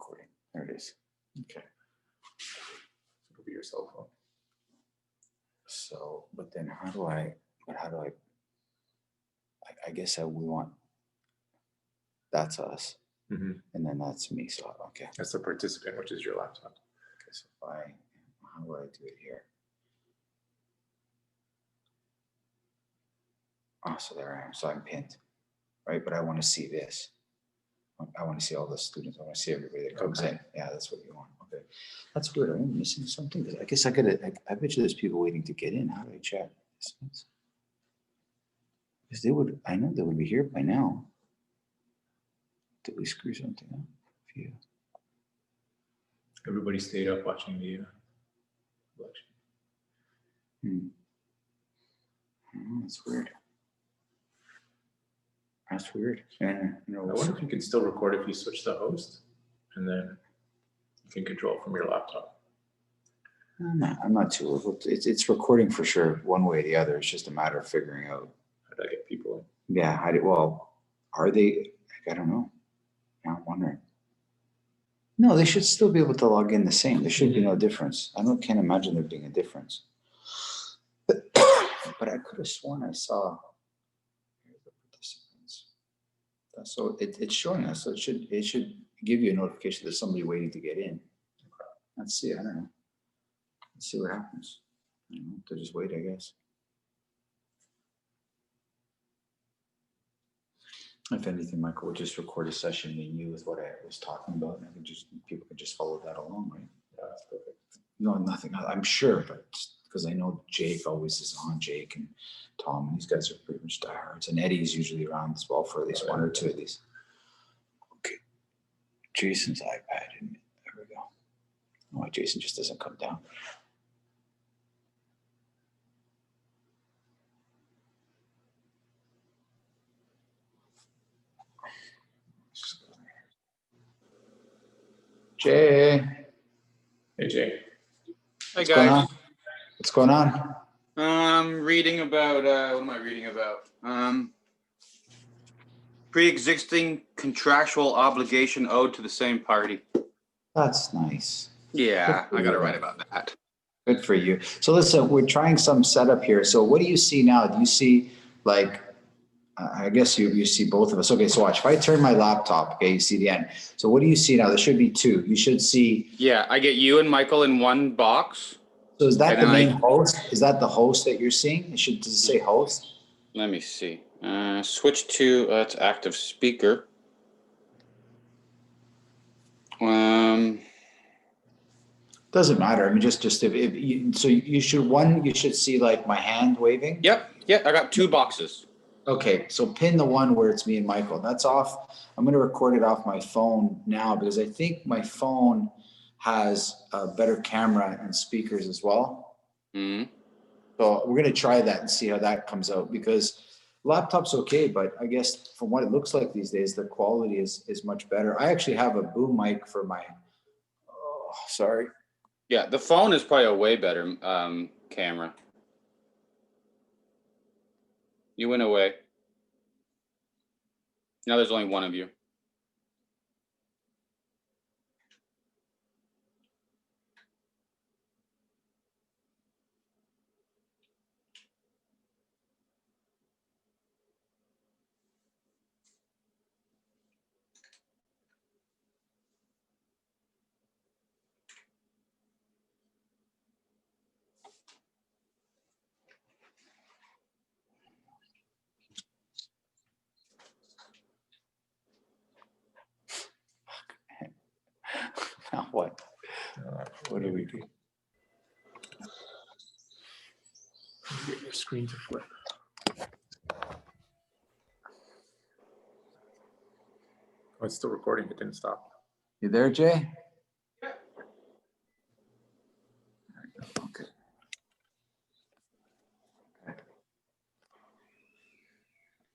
recording. There it is. Okay. It'll be your cell phone. So, but then how do I guess we want, that's us. Mhm. And then that's me. So, okay. That's the participant, which is your laptop. Okay. So how do I do it here? Oh, so there I am. So I'm pinned, right? But I want to see this. I want to see all the students. I want to see everybody that comes in. Yeah, that's what you want. Okay. That's weird. I'm missing something. I guess I bet you there's people waiting to get in. How do I check? Because I know they would be here by now. Did we screw something up? Phew. Everybody stayed up watching the election. Oh, that's weird. That's weird. And I wonder if you can still record if you switch the host, and then you can control it from your laptop. I'm not too worried. It's recording for sure, one way or the other. It's just a matter of figuring out. How did I get people in? Yeah. Are they? I don't know. I'm wondering. No, they should still be able to log in the same. There should be no difference. Can't imagine there being a difference. But I could have sworn I saw the participants. So it's showing us. So it should give you a notification there's somebody waiting to get in. Let's see. I don't know. Let's see what happens. I don't know. To just wait, I guess. If anything, Michael would just record a session in you with what I was talking about, and people could just follow that along, right? Yeah, that's perfect. No, nothing. I'm sure, but because I know Jake always is on, Jake and Tom, and these guys are pretty much diehards, and Eddie's usually around as well for at least one or two of these. Okay, Jason's iPad. There we go. Oh, Jason just doesn't come down. Jay. Hey, Jay. Hi guys. What's going on? Reading about what am I reading about? Pre-existing contractual obligation owed to the same party. That's nice. Yeah, I gotta write about that. Good for you. So listen, we're trying some setup here. So what do you see now? Do you see like, I guess you see both of us. Okay, so watch. If I turn my laptop, okay, you see the end. So what do you see now? There should be two. You should see. Yeah, I get you and Michael in one box. So is that the main host? Is that the host that you're seeing? Does it say host? Let me see. Switch to it's active speaker. Doesn't matter. I mean, just if you, so you should see like my hand waving. Yep. Yeah, I got two boxes. Okay, so pin the one where it's me and Michael. That's off. I'm going to record it off my phone now because I think my phone has a better camera and speakers as well. Mm-hmm. So we're going to try that and see how that comes out because laptop's okay, but I guess from what it looks like these days, the quality is much better. I actually have a boom mic for my, sorry. Yeah, the phone is probably a way better camera. You went away. Now there's only one of you. Now what? What do we do? Get your screen to flip. Oh, it's still recording. It didn't stop. You there, Jay? Okay.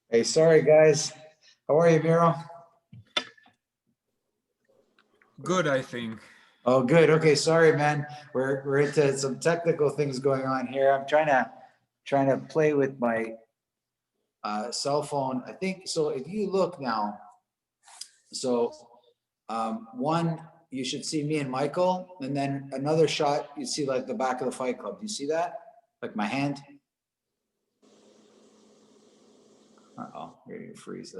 Hey, sorry guys. How are you, Miro? Good, I think. Oh, good. Okay, sorry, man. We're into some technical things going on here. I'm trying to play with my cell phone. I think so. If you look now, so one you should see me and Michael, and then another shot, you see like the back of the Fight Club. Do you see that? Like my hand? Uh-oh, you're gonna freeze.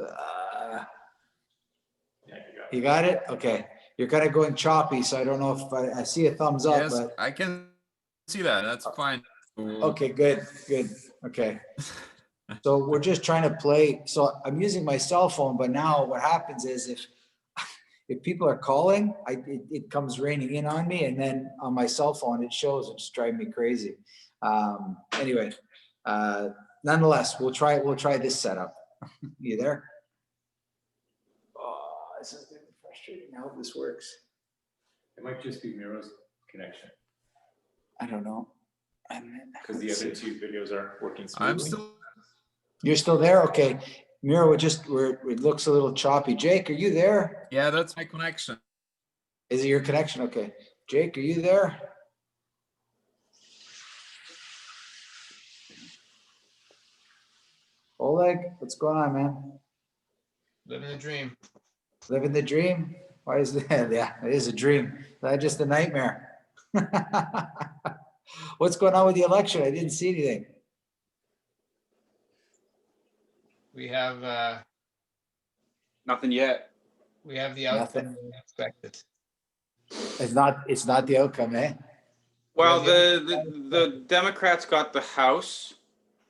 Yeah, You got it? Okay. You're kind of going choppy, so I don't know if I see a thumbs up, Yes, but I can see that. That's fine. okay, good. Okay. So we're just trying to play. So I'm using my cell phone, but now what happens is if people are calling, it comes raining in on me, and then on my cell phone it shows. It's driving me crazy. Anyway, nonetheless, we'll try this setup. You there? Oh, this is getting frustrating. I hope this works. It might just be Miro's connection, I don't know. because the other two videos are working smoothly. I'm still. You're still there? Okay. Miro, it looks a little choppy. Jake, are you there? Yeah, that's my connection. Is it your connection? Okay. Jake, are you there? Oleg, what's going on, man? Living the dream. Living the dream? Why is that? Yeah, it is a dream. Is that just a nightmare? What's going on with the election? I didn't see anything. We have Nothing yet. the Nothing. outcome we expected. It's not the outcome, eh? Well, Yeah, the Democrats got the House.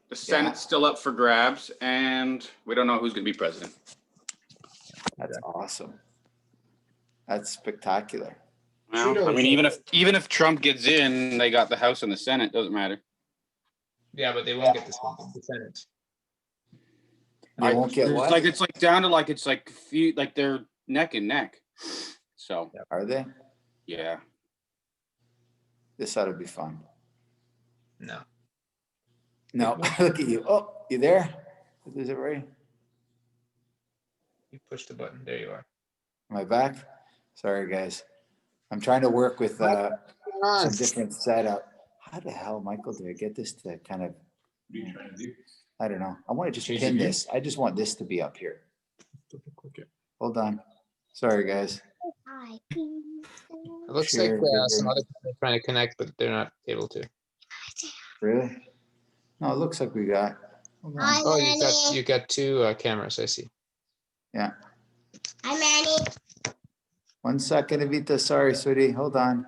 The Senate's still up for grabs, and we don't know who's going to be president. That's awesome. That's spectacular. Well, I Trudeau mean, is- even if Trump gets in, they got the House and the Senate. Doesn't matter. Yeah, but they won't get the Senate. They won't get what? It's like down to like like they're neck and neck. So Are they? yeah. This ought to be fun. No. No, look at you. Oh, you there? Is it right? You push the button. There you are. Am I back? Sorry, guys. I'm trying to work with some different setup. How the hell, Michael, did I get this to kind of, What are you trying to do? I don't know. I want to just Change pin the view? this. I just want this to be up here. Click it. Hold on. Sorry, guys. It looks Sure, like good, some good. other people are trying to connect, but they're not able to. Really? No, it looks like we got. Hold on. Oh, you got two cameras. I see. Yeah. Hi, Manny. 1 second, Evita. Sorry, sweetie. Hold on.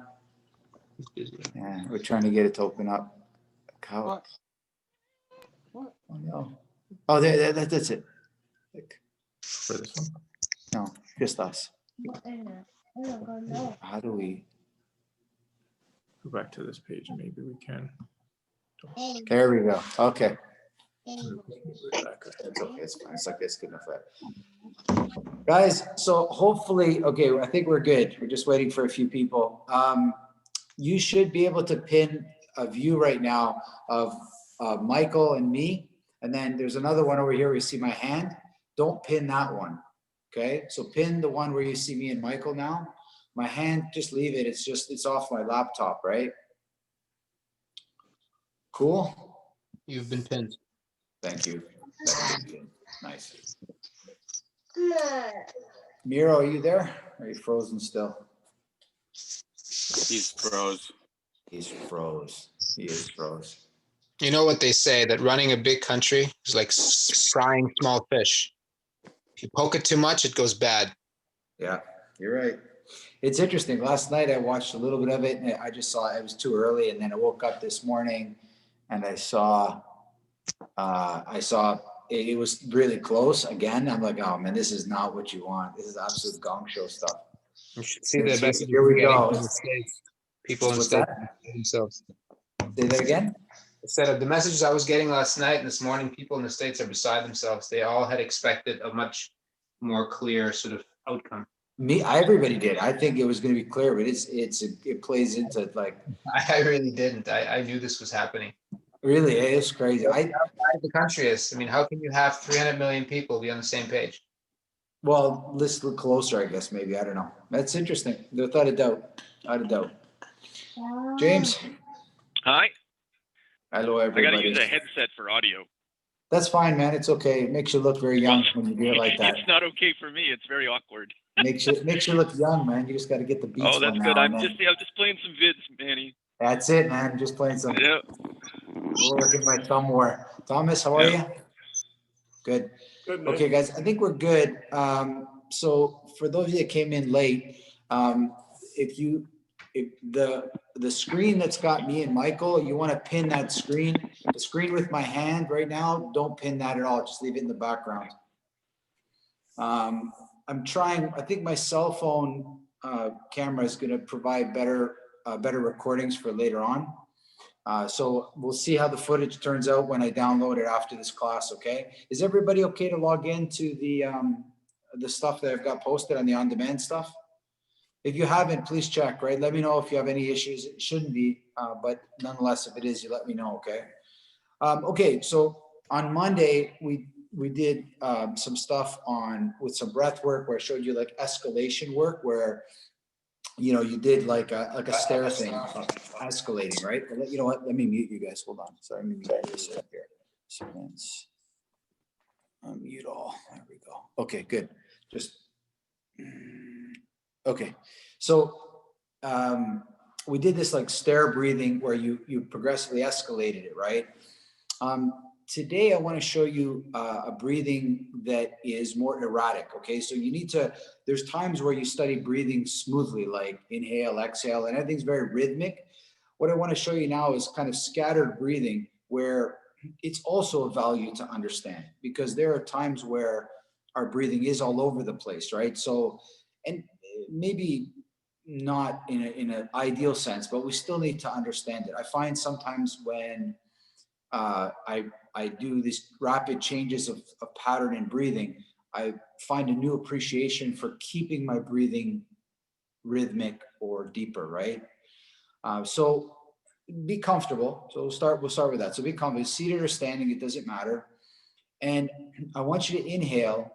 He's busy. Yeah, we're trying to get it to open up. How? What? Oh, no. Oh, that's it. For this one? No, just us. How do we? Go back to this page and maybe we can. There we go. Okay. Back. It's okay. It's fine. It's like this. Good enough. Guys, so hopefully, okay, I think we're good. We're just waiting for a few people. You should be able to pin a view right now of Michael and me. And then there's another one over here where you see my hand. Don't pin that one. Okay, so pin the one where you see me and Michael now. My hand, just leave it. It's off my laptop, right? Cool. You've been pinned. Thank you. Nice. Miro, are you there? Are you frozen still? He's froze. He's froze. He is froze. You know what they say, that running a big country is like frying small fish. If you poke it too much, it goes bad. Yeah, you're right. It's interesting. Last night I watched a little bit of it and I just saw it was too early. And then I woke up this morning and I saw it was really close again. I'm like, oh man, this is not what you want. This is absolute gong show stuff. You should see the messages Here we we're getting go. from the States. People in the What's States that? themselves. Say that again? Instead of the messages I was getting last night and this morning, people in the States are beside themselves. They all had expected a much more clear sort of outcome. Everybody did. I think it was going to be clear, but it plays into like, I really didn't. I knew this was happening. really, it's crazy. How bad the country is. I mean, how can you have 300 million people be on the same page? Well, let's look closer, I guess, maybe. I don't know. That's interesting. Without a doubt. Without a doubt. James. Hi, Hello, I everybody. gotta use a headset for audio. That's fine, man. It's okay. It makes you look very young when you do it like that. It's not okay for me. It's very awkward. Makes you look young, man. You just got to get the beats Oh, that's one good. now I'm and then. just playing some vids, Manny. That's it, man. Just playing some. Yeah. Working my thumb more. Thomas, how are Yeah. you? Good. Good, man. Okay, guys, I think we're good. So for those of you that came in late, if the screen that's got me and Michael, you want to pin that screen, the screen with my hand right now, don't pin that at all. Just leave it in the background. I'm trying, I think my cell phone camera is going to provide better recordings for later on. So we'll see how the footage turns out when I download it after this class, okay? Is everybody okay to log into the stuff that I've got posted on the on-demand stuff? If you haven't, please check, right? Let me know if you have any issues. It shouldn't be, but nonetheless, if it is, you let me know, okay? Okay, so on Monday, we did some stuff with some breath work where I showed you like escalation work where you did like a stair thing, escalating, right? You know what? Let me mute you guys. Hold on. Sorry, let me mute this up here. So let's unmute all. There we go. Okay, good. Just okay. So we did this like stair breathing where you progressively escalated it, right? Today, I want to show you a breathing that is more erratic, okay? So there's times where you study breathing smoothly, like inhale, exhale, and everything's very rhythmic. What I want to show you now is kind of scattered breathing where it's also a value to understand because there are times where our breathing is all over the place, right? So, and maybe not in an ideal sense, but we still need to understand it. I find sometimes when I do these rapid changes of pattern in breathing, I find a new appreciation for keeping my breathing rhythmic or deeper, right? So be comfortable. So we'll start with that. So be comfortable, seated or standing, it doesn't matter. And I want you to inhale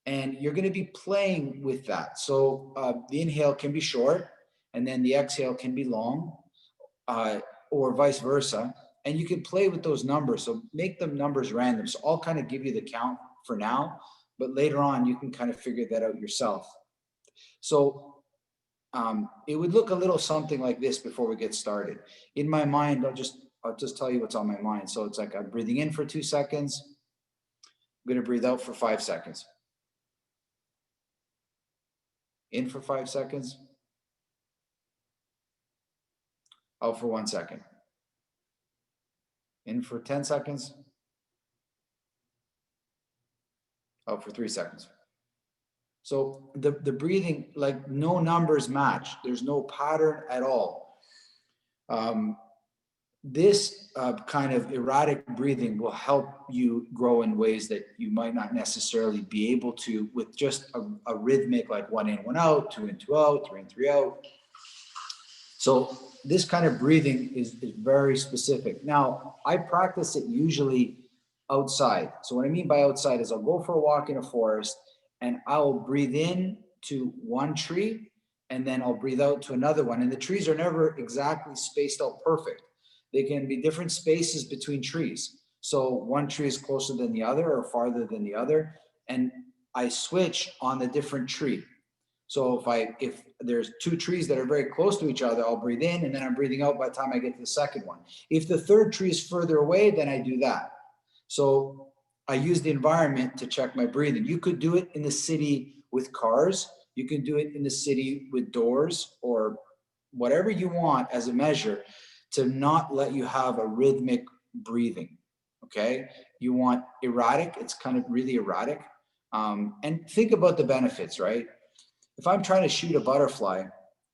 and you're going to be playing with that. So the inhale can be short and then the exhale can be long or vice versa. And you can play with those numbers. So make them numbers random. So I'll kind of give you the count for now, but later on you can kind of figure that out yourself. So it would look a little something like this before we get started. In my mind, I'll just tell you what's on my mind. So it's like I'm breathing in for 2 seconds. I'm going to breathe out for 5 seconds. In for 5 seconds. Out for 1 second. In for 10 seconds. Out for 3 seconds. So the breathing, like no numbers match. There's no pattern at all. This kind of erratic breathing will help you grow in ways that you might not necessarily be able to with just a rhythmic, like 1 in, 1 out, 2 in, 2 out, 3 in, 3 out. So this kind of breathing is very specific. Now, I practice it usually outside. So what I mean by outside is I'll go for a walk in a forest and I'll breathe in to one tree and then I'll breathe out to another one. And the trees are never exactly spaced out perfect. They can be different spaces between trees. So one tree is closer than the other or farther than the other. And I switch on the different tree. So if there's 2 trees that are very close to each other, I'll breathe in and then I'm breathing out by the time I get to the second one. If the third tree is further away, then I do that. So I use the environment to check my breathing. You could do it in the city with cars. You can do it in the city with doors or whatever you want as a measure to not let you have a rhythmic breathing, okay? You want erratic, it's kind of really erratic. And think about the benefits, right? If I'm trying to shoot a butterfly,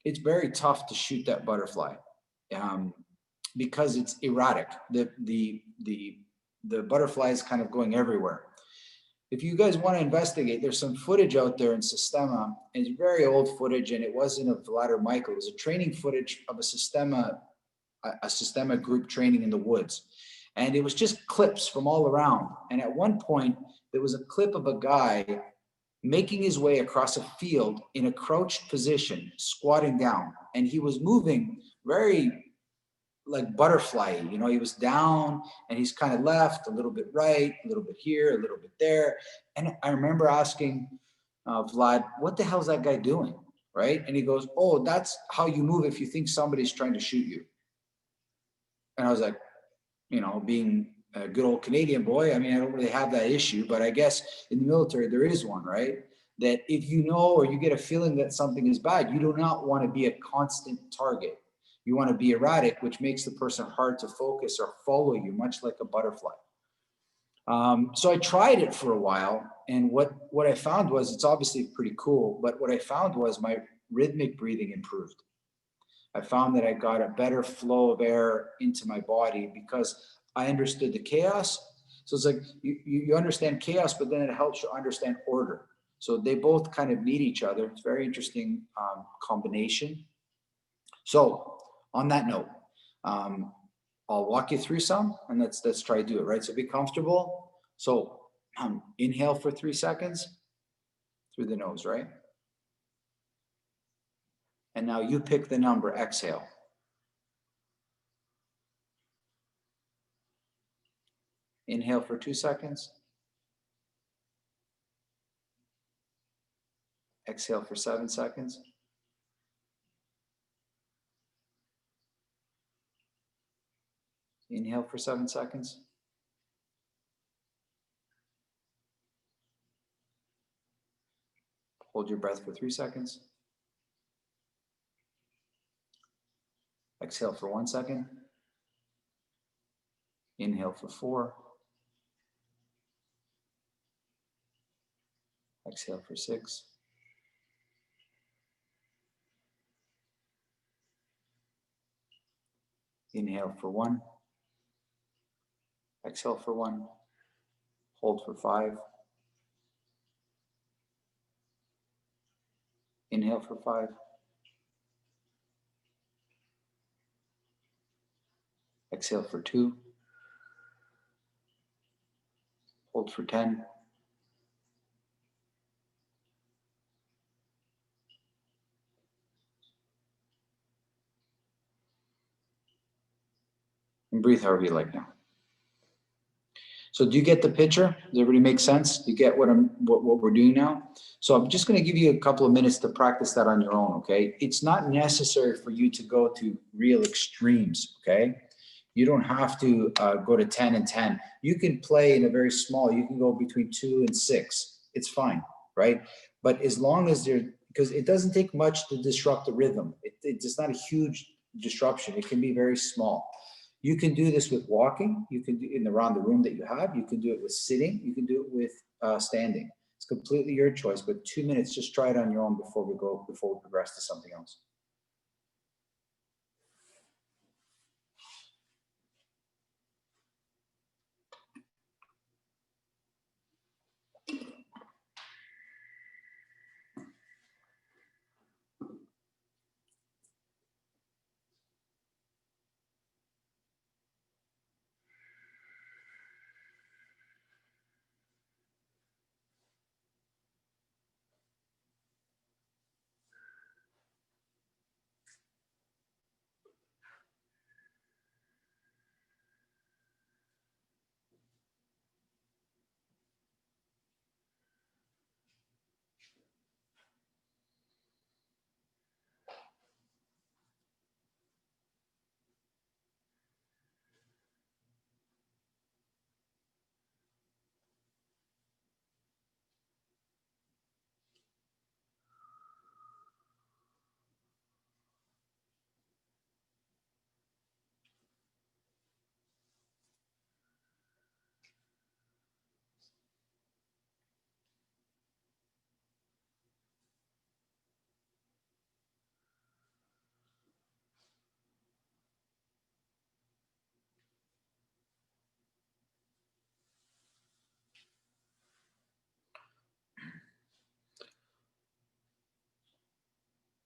it's very tough to shoot that butterfly because it's erratic. The butterfly is kind of going everywhere. If you guys want to investigate, there's some footage out there in Sistema. It's very old footage, and it wasn't of Vladimir Michael. It was a training footage of a Sistema group training in the woods. And it was just clips from all around. And at one point, there was a clip of a guy making his way across a field in a crouched position, squatting down. And he was moving very like butterfly, he was down and he's kind of left, a little bit right, a little bit here, a little bit there. And I remember asking Vlad, what the hell is that guy doing? Right. And he goes, oh, that's how you move if you think somebody's trying to shoot you. And I was like, being a good old Canadian boy, I mean, I don't really have that issue, but I guess in the military, there is one, right? That if you know, or you get a feeling that something is bad, you do not want to be a constant target. You want to be erratic, which makes the person hard to focus or follow you, much like a butterfly. So I tried it for a while. And what I found was, it's obviously pretty cool, but what I found was my rhythmic breathing improved. I found that I got a better flow of air into my body because I understood the chaos. So it's like you understand chaos, but then it helps you understand order. So they both kind of need each other. It's a very interesting combination. So on that note, I'll walk you through some, and let's try to do it, right? So be comfortable. So inhale for 3 seconds through the nose, right? And now you pick the number, exhale. Inhale for 2 seconds. Exhale for 7 seconds. Inhale for 7 seconds. Hold your breath for 3 seconds. Exhale for 1 second. Inhale for 4. Exhale for 6. Inhale for 1. Exhale for 1. Hold for 5. Inhale for 5. Exhale for 2. Hold for 10. And breathe however you like now. So do you get the picture? Does everybody make sense? Do you get what we're doing now? So I'm just going to give you a couple of minutes to practice that on your own, okay? It's not necessary for you to go to real extremes, okay? You don't have to go to 10 and 10. You can play in a very small, you can go between 2 and 6. It's fine, right? But as long as because it doesn't take much to disrupt the rhythm. It's not a huge disruption. It can be very small. You can do this with walking. You can do it around the room that you have. You can do it with sitting. You can do it with standing. It's completely your choice, but 2 minutes, just try it on your own before we progress to something else.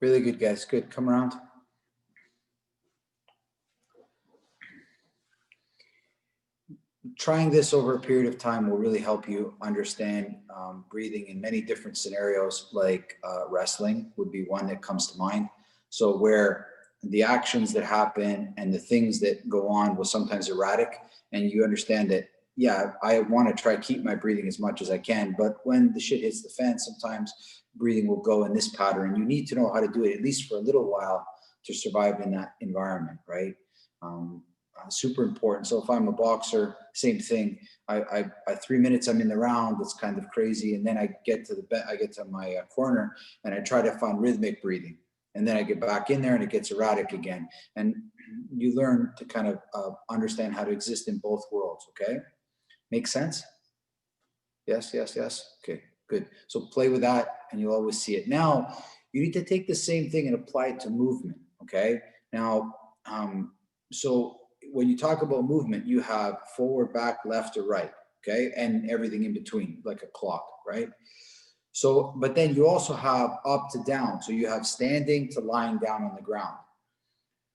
Really good, guys. Good. Come around. Trying this over a period of time will really help you understand breathing in many different scenarios, like wrestling would be one that comes to mind. So where the actions that happen and the things that go on will sometimes erratic, and you understand that, yeah, I want to try to keep my breathing as much as I can, but when the shit hits the fan, sometimes breathing will go in this pattern. You need to know how to do it, at least for a little while, to survive in that environment, right? Super important. So if I'm a boxer, same thing. I 3 minutes I'm in the round, it's kind of crazy, and then I get to my corner, and I try to find rhythmic breathing, and then I get back in there, and it gets erratic again. And you learn to kind of understand how to exist in both worlds. Okay, makes sense? Yes, yes, yes. Okay, good. So play with that, and you'll always see it. Now you need to take the same thing and apply it to movement. Okay. Now, so when you talk about movement, you have forward, back, left, or right, okay, and everything in between, like a clock, right? So, but then you also have up to down. So you have standing to lying down on the ground.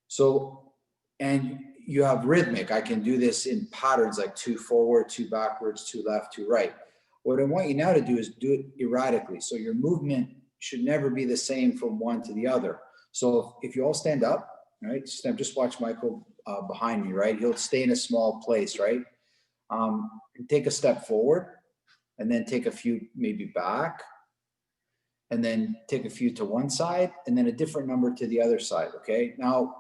So, and you have rhythmic. I can do this in patterns like 2 forward, 2 backwards, 2 left, 2 right. What I want you now to do is do it erratically. So your movement should never be the same from one to the other. So if you all stand up, right? Just watch Michael behind me, right? He'll stay in a small place, right? Take a step forward, and then take a few maybe back, and then take a few to one side, and then a different number to the other side, okay? Now,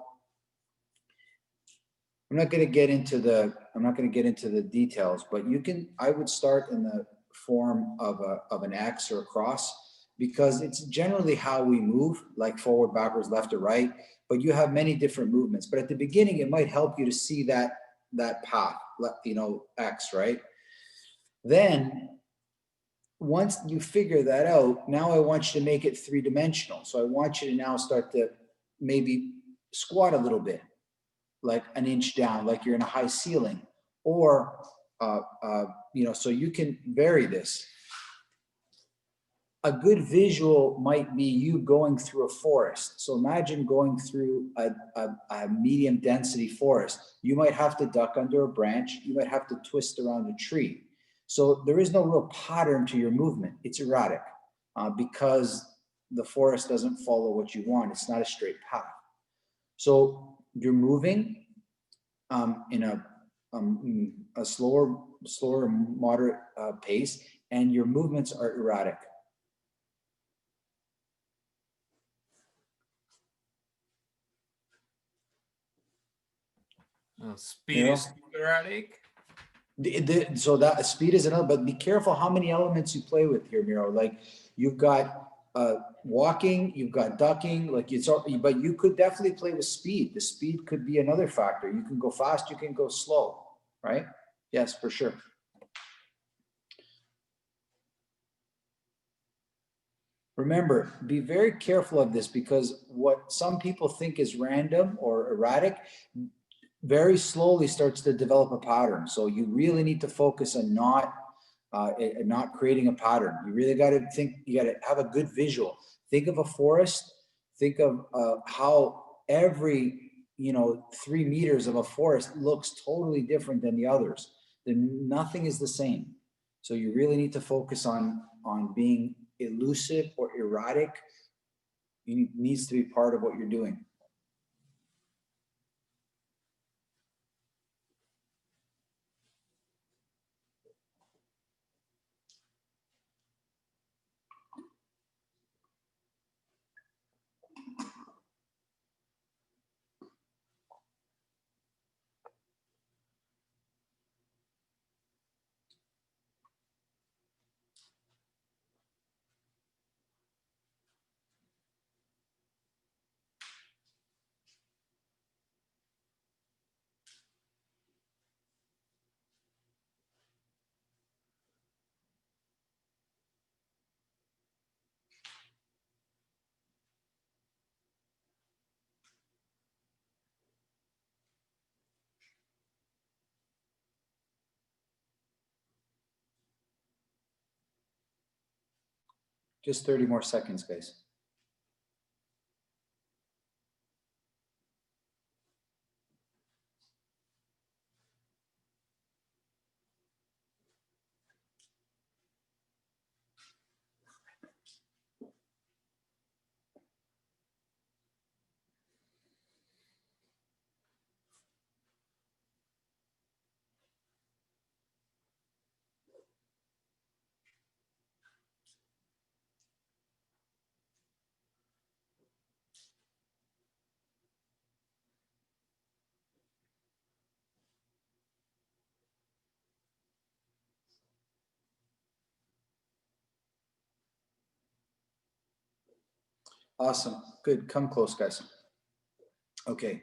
I'm not going to get into the details, but I would start in the form of an X or a cross, because it's generally how we move, like forward, backwards, left, or right, but you have many different movements. But at the beginning, it might help you to see that path, X, right? Then once you figure that out, now I want you to make it 3-dimensional. So I want you to now start to maybe squat a little bit, like an inch down, like you're in a high ceiling, or, so you can vary this. A good visual might be you going through a forest. So imagine going through a medium density forest. You might have to duck under a branch. You might have to twist around a tree. So there is no real pattern to your movement. It's erratic because the forest doesn't follow what you want. It's not a straight path. So you're moving in a slower, moderate pace, and your movements are erratic. Speed is erratic. So that speed is another, but be careful how many elements you play with here, Miro. Like you've got walking, you've got ducking, like but you could definitely play with speed. The speed could be another factor. You can go fast, you can go slow, right? Yes, for sure. Remember, be very careful of this, because what some people think is random or erratic very slowly starts to develop a pattern. So you really need to focus on not creating a pattern. You really got to think, you got to have a good visual. Think of a forest, think of how every 3 meters of a forest looks totally different than the others. Then nothing is the same. So you really need to focus on being elusive or erratic. It needs to be part of what you're doing. Just 30 more seconds, guys. Awesome. Good. Come close, guys. Okay.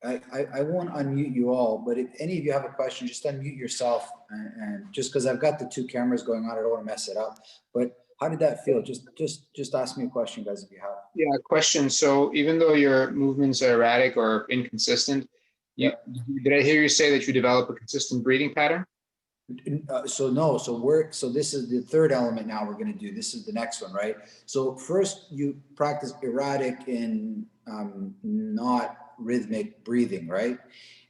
I won't unmute you all, but if any of you have a question, just unmute yourself and just because I've got the two cameras going on, I don't want to mess it up. But how did that feel? Just ask me a question, guys, if you have. Yeah, question. So even though your movements are erratic or inconsistent, did I hear you say that you develop a consistent breathing pattern? So this is the third element now we're going to do. This is the next one, right? So first you practice erratic and not rhythmic breathing, right?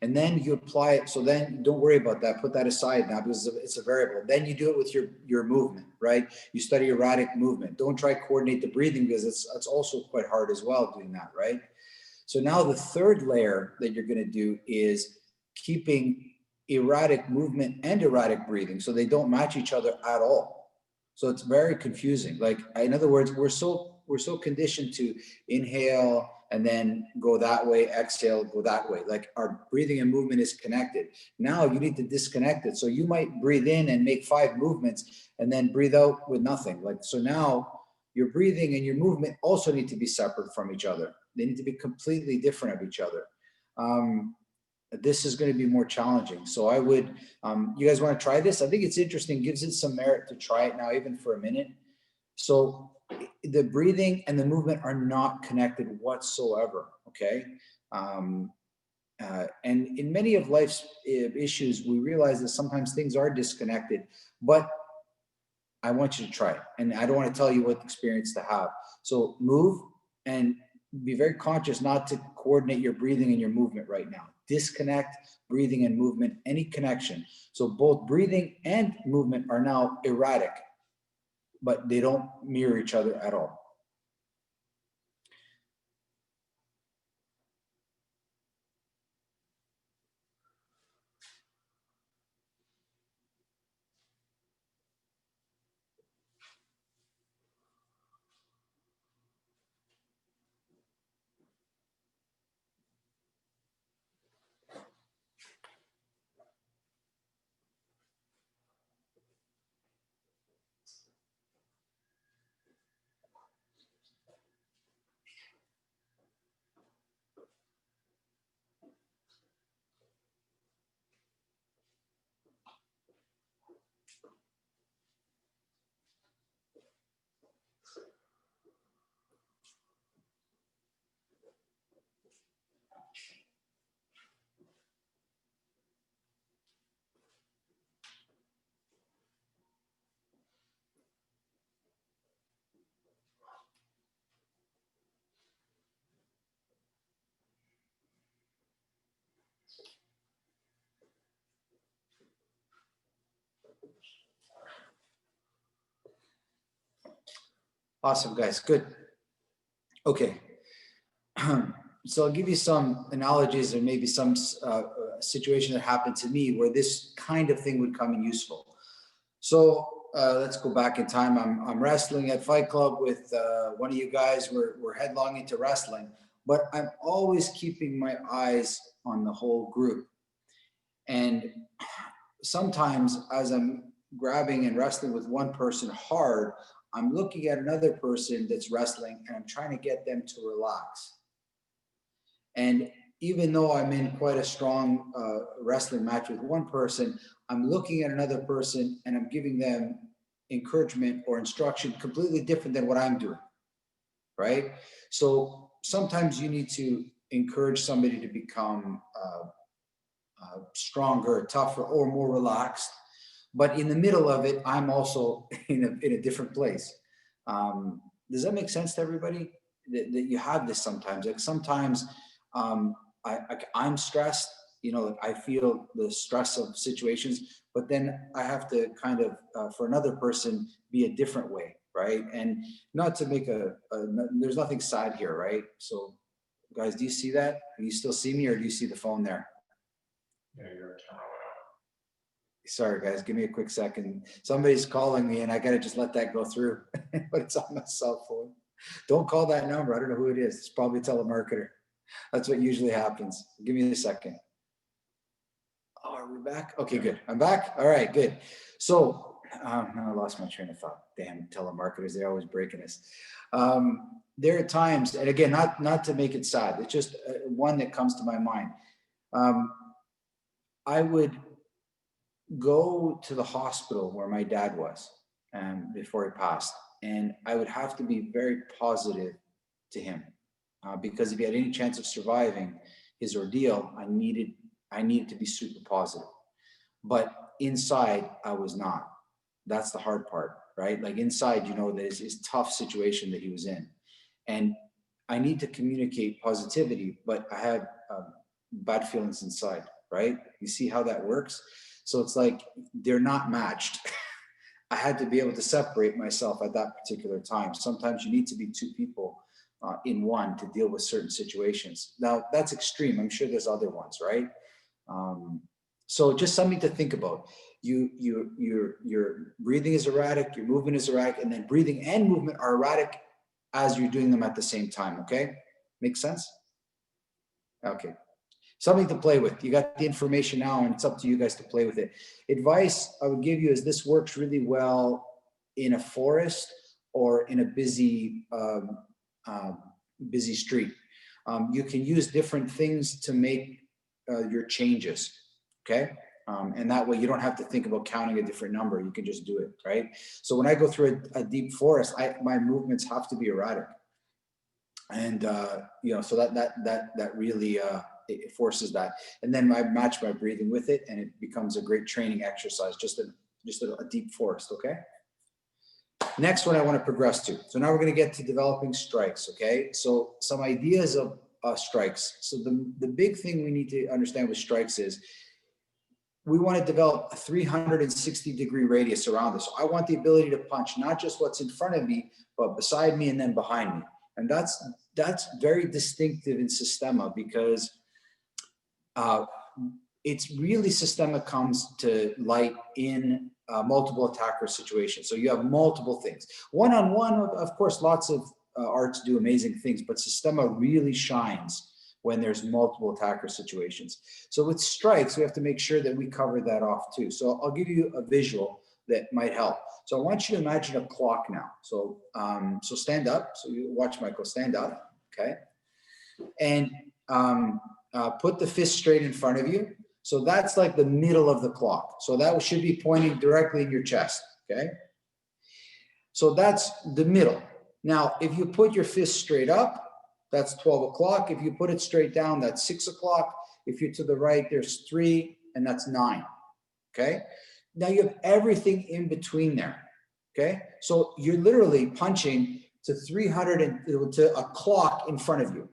And then you apply it. So then don't worry about that. Put that aside now because it's a variable. Then you do it with your movement, right? You study erratic movement. Don't try to coordinate the breathing because it's also quite hard as well doing that, right? So now the third layer that you're going to do is keeping erratic movement and erratic breathing so they don't match each other at all. So it's very confusing. Like, in other words, we're so conditioned to inhale and then go that way, exhale, go that way. Like our breathing and movement is connected. Now you need to disconnect it. So you might breathe in and make 5 movements and then breathe out with nothing. Like, so now your breathing and your movement also need to be separate from each other. They need to be completely different of each other. This is going to be more challenging. So I would, you guys want to try this? I think it's interesting, gives it some merit to try it now, even for a minute. So the breathing and the movement are not connected whatsoever, okay? And in many of life's issues, we realize that sometimes things are disconnected, but I want you to try it. And I don't want to tell you what experience to have. So move and be very conscious not to coordinate your breathing and your movement right now. Disconnect breathing and movement, any connection. So both breathing and movement are now erratic, but they don't mirror each other at all. Awesome, guys. Good. Okay. So I'll give you some analogies or maybe some situation that happened to me where this kind of thing would come in useful. So let's go back in time. I'm wrestling at Fight Club with one of you guys. We're headlong into wrestling, but I'm always keeping my eyes on the whole group. And sometimes as I'm grabbing and wrestling with one person hard, I'm looking at another person that's wrestling and I'm trying to get them to relax. And even though I'm in quite a strong wrestling match with one person, I'm looking at another person and I'm giving them encouragement or instruction completely different than what I'm doing, right? So sometimes you need to encourage somebody to become stronger, tougher, or more relaxed. But in the middle of it, I'm also in a different place. Does that make sense to everybody? That you have this sometimes. Like sometimes I'm stressed, you know, like I feel the stress of situations, but then I have to kind of, for another person, be a different way, right? And not to make there's nothing sad here, right? So guys, do you see that? Do you still see me or do you see the phone there? Yeah, you're Sorry, guys, give me a quick second. Somebody's calling me and I gotta just let that go through, but it's on my cell phone. Don't call that number. I don't know who it is. It's probably a telemarketer. That's what usually happens. Give me a second. Oh, are we back? Okay, good. I'm back. All right, good. So Now I lost my train of thought. Damn telemarketers, they're always breaking us. There are times, and again, not to make it sad, it's just one that comes to my mind. I would go to the hospital where my dad was before he passed, and I would have to be very positive to him because if he had any chance of surviving his ordeal, I needed to be super positive. But inside, I was not. That's the hard part, right? Like inside, you know, there's this tough situation that he was in, and I need to communicate positivity, but I had bad feelings inside, right? You see how that works? So it's like they're not matched. I had to be able to separate myself at that particular time. Sometimes you need to be two people in one to deal with certain situations. Now that's extreme. I'm sure there's other ones, right? So just something to think about. Your breathing is erratic, your movement is erratic, and then breathing and movement are erratic as you're doing them at the same time. Okay, make sense? Okay. Something to play with. You got the information now, and it's up to you guys to play with it. Advice I would give you is this works really well in a forest or in a busy street. You can use different things to make your changes, okay? And that way you don't have to think about counting a different number. You can just do it, right? So when I go through a deep forest, my movements have to be erratic. And, you know, so that really, it forces that. And then I match my breathing with it, and it becomes a great training exercise, just a deep forest, okay? Next one I want to progress to. So now we're going to get to developing strikes, okay? So some ideas of strikes. So the big thing we need to understand with strikes is we want to develop a 360-degree radius around us. So I want the ability to punch not just what's in front of me, but beside me and then behind me. And that's very distinctive in Systema because it's really Systema comes to light in multiple attacker situations. So you have multiple things. One-on-one, of course, lots of arts do amazing things, but Systema really shines when there's multiple attacker situations. So with strikes, we have to make sure that we cover that off too. So I'll give you a visual that might help. So I want you to imagine a clock now. So, so stand up. So you watch Michael stand up, okay? And put the fist straight in front of you. So that's like the middle of the clock. So that should be pointing directly in your chest, okay? So that's the middle. Now, if you put your fist straight up, that's 12 o'clock. If you put it straight down, that's 6 o'clock. If you're to the right, there's 3, and that's 9, okay? Now you have everything in between there, okay? So you're literally punching to 300 to a clock in front of you,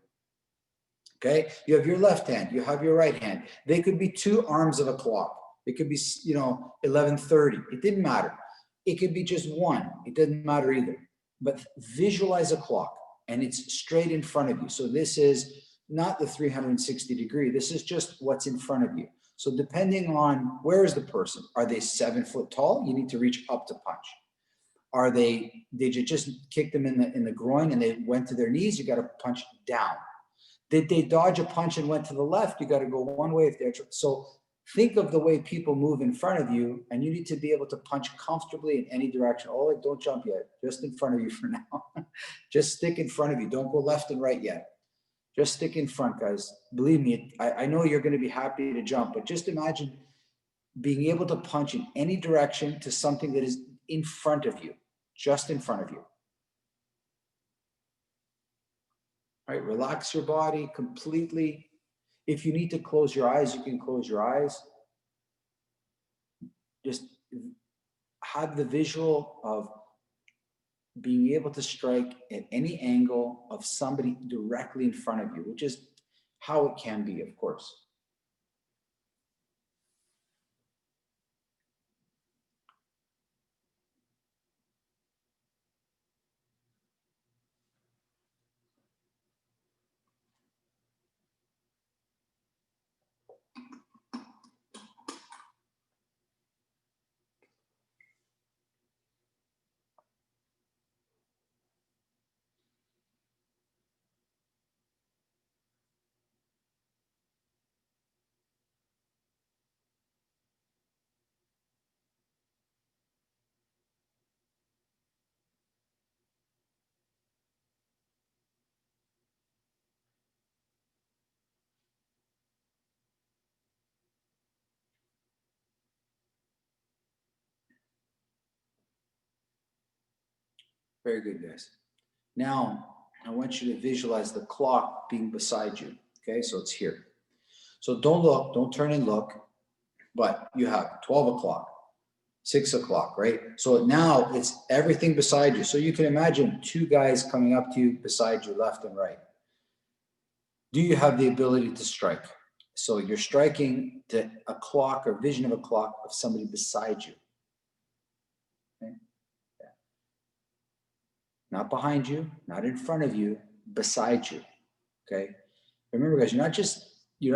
okay? You have your left hand, you have your right hand. They could be 2 arms of a clock. It could be, you know, 11:30. It didn't matter. It could be just 1. It doesn't matter either. But visualize a clock, and it's straight in front of you. So this is not the 360 degree. This is just what's in front of you. So depending on where is the person, are they 7 foot tall? You need to reach up to punch. Are they, did you just kick them in the groin and they went to their knees? You got to punch down. Did they dodge a punch and went to the left? You got to go one way if they're, so think of the way people move in front of you, and you need to be able to punch comfortably in any direction. Oh, don't jump yet, just in front of you for now. Just stick in front of you. Don't go left and right yet. Just stick in front, guys. Believe me, I know you're going to be happy to jump, but just imagine being able to punch in any direction to something that is in front of you, just in front of you. All right, relax your body completely. If you need to close your eyes, you can close your eyes. Just have the visual of being able to strike at any angle of somebody directly in front of you, which is how it can be, of course. Very good, guys. Now, I want you to visualize the clock being beside you. Okay, so it's here. So don't look, don't turn and look, but you have 12 o'clock, 6 o'clock, right? So now it's everything beside you. So you can imagine two guys coming up to you beside you, left and right. Do you have the ability to strike? So you're striking to a clock or vision of a clock of somebody beside you. Okay? Yeah. Not behind you, not in front of you, beside you. Okay. Remember, guys, you're not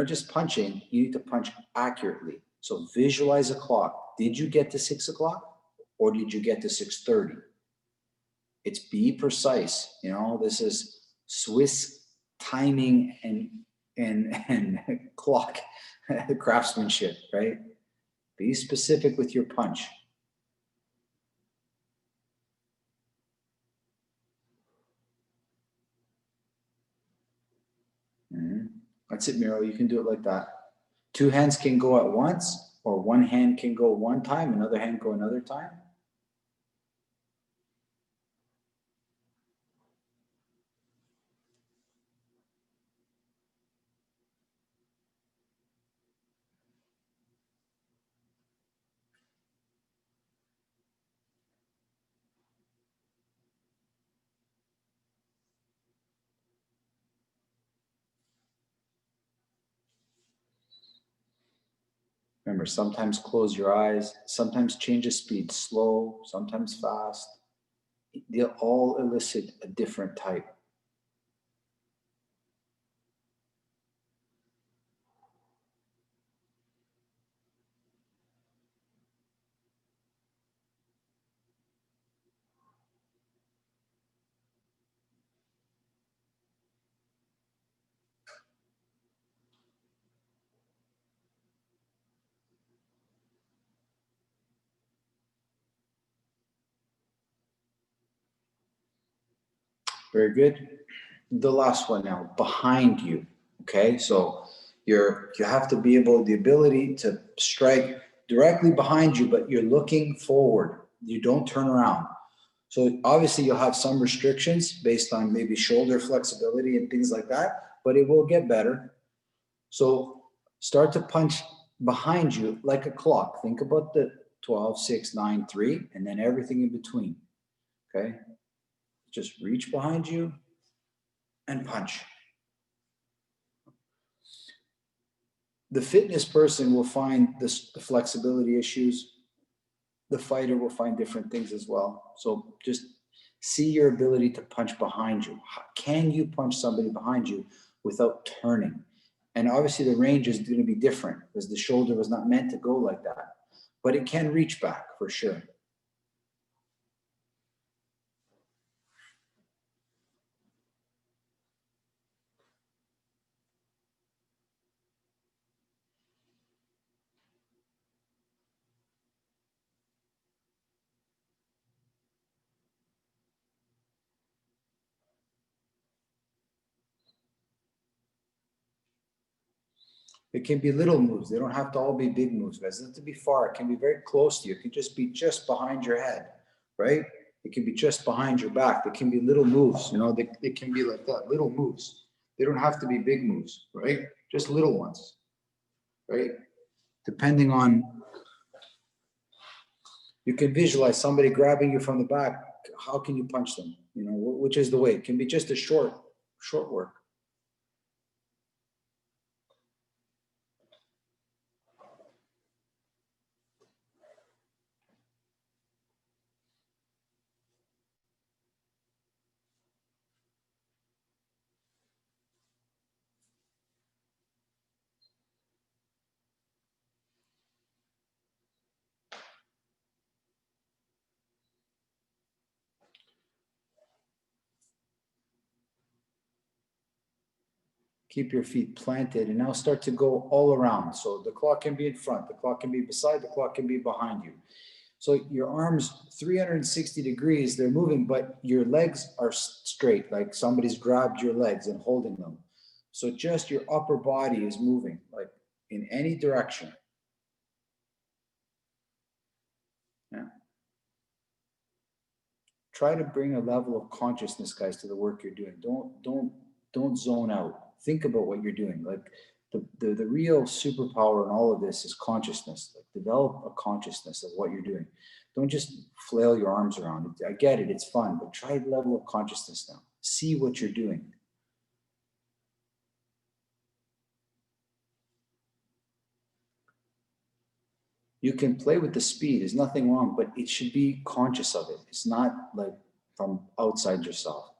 just punching, you need to punch accurately. So visualize a clock. Did you get to 6 o'clock or did you get to 6:30? It's be precise. You know, this is Swiss timing and clock craftsmanship, right? Be specific with your punch. That's it, Miro. You can do it like that. Two hands can go at once, or one hand can go one time, another hand go another time. Remember, sometimes close your eyes, sometimes change the speed slow, sometimes fast. They'll all elicit a different type. Very good. The last one now, behind you. Okay, so you have to be able, the ability to strike directly behind you, but you're looking forward. You don't turn around. So obviously you'll have some restrictions based on maybe shoulder flexibility and things like that, but it will get better. So start to punch behind you like a clock. Think about the 12, 6, 9, 3, and then everything in between. Okay, just reach behind you and punch. The fitness person will find the flexibility issues. The fighter will find different things as well. So just see your ability to punch behind you. Can you punch somebody behind you without turning? And obviously the range is going to be different because the shoulder was not meant to go like that, but it can reach back for sure. It can be little moves. They don't have to all be big moves, guys. It doesn't have to be far. It can be very close to you. It can just be just behind your head, right? It can be just behind your back. It can be little moves, you know, they can be like that, little moves. They don't have to be big moves, right? Just little ones, right? Depending on, you can visualize somebody grabbing you from the back. How can you punch them? You know, which is the way? It can be just a short work. Keep your feet planted and now start to go all around. So the clock can be in front, the clock can be beside, the clock can be behind you. So your arms 360 degrees, they're moving, but your legs are straight, like somebody's grabbed your legs and holding them. So just your upper body is moving, like in any direction. Yeah. try to bring a level of consciousness, guys, to the work you're doing. Don't zone out. Think about what you're doing. Like the real superpower in all of this is consciousness. Like develop a consciousness of what you're doing. Don't just flail your arms around. I get it, it's fun, but try a level of consciousness now. See what you're doing. You can play with the speed, there's nothing wrong, but it should be conscious of it. It's not like from outside yourself.